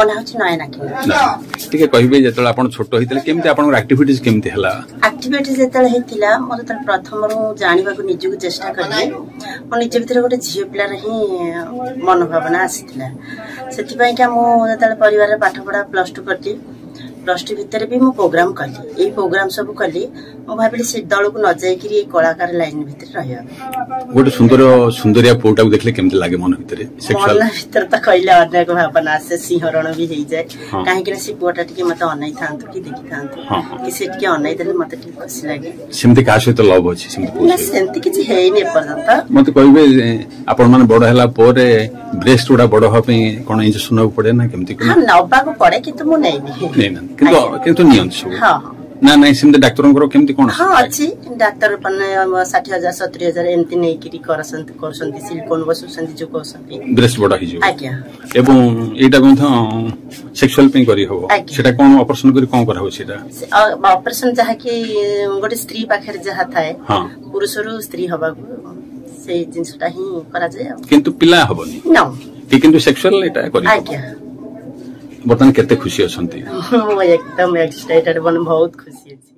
नाँ हूँ नयना टिके कहबे जेतले आपण छोट होइतले केमते आपण एक्टिविटीज केमते हला एक्टिविटीज जेतले हेतिला मोर त प्रथम रु जानिबा को निजु चेष्टा करले मो निज भीतर गोटे झियो पिला रही मनोभावना आसीतिला सेति पई का मो जेतले परिवार रे पाठ पढा +2 करली +2 भीतर भी मो प्रोग्राम करली ए प्रोग्राम सब करली मो भाबिली से दल को न जाई कि ए कलाकार लाइन भीतर रहया गोटे सुंदरिया पोटा को देखले केमते लागे मन भीतर सेक्सुअल मन भीतर त कइले अनेक भावना से सिंहरण भी हेइ जाय काहे कि से पोटा टिके मते अनै थांतु कि देखि थांतु कि से टिके अनै देले मते ठीक खुशी लागे सेमते का सहित लव अछि सेमते किछि हेइ नै पर्यंत मते कहबे आपण माने बड़ हैला पोरे ब्रेस्ट उडा बड़ ह पे कोन इंजेक्शन पड़े ना केमते हां नबा को पड़े किंतु मो नै किंतु नियम सब हां ना नहीं सिमते डाक्टर को केमती कोन हां अछि डाक्टर पने 60000 70000 एंती नै किरी करसंती सिलिकॉन बसुसंती जो कोसंती ब्रेस्ट बड़ा हिजो आज्ञा एवं एटा कोन सेक्सुअल पे करी हो सेटा कोन ऑपरेशन करी कोन करा हो सेटा ऑपरेशन जहा कि गोटे स्त्री पाखर जहा थाए हां पुरुषरु स्त्री हबा से जिंसटा ही करा जाय किंतु पिला हबनी न किंतु सेक्सुअल एटा करी आज्ञा बर्तमान केते खुशी अछंती एकदम एक्साइटेड बन बहुत खुशी अछि।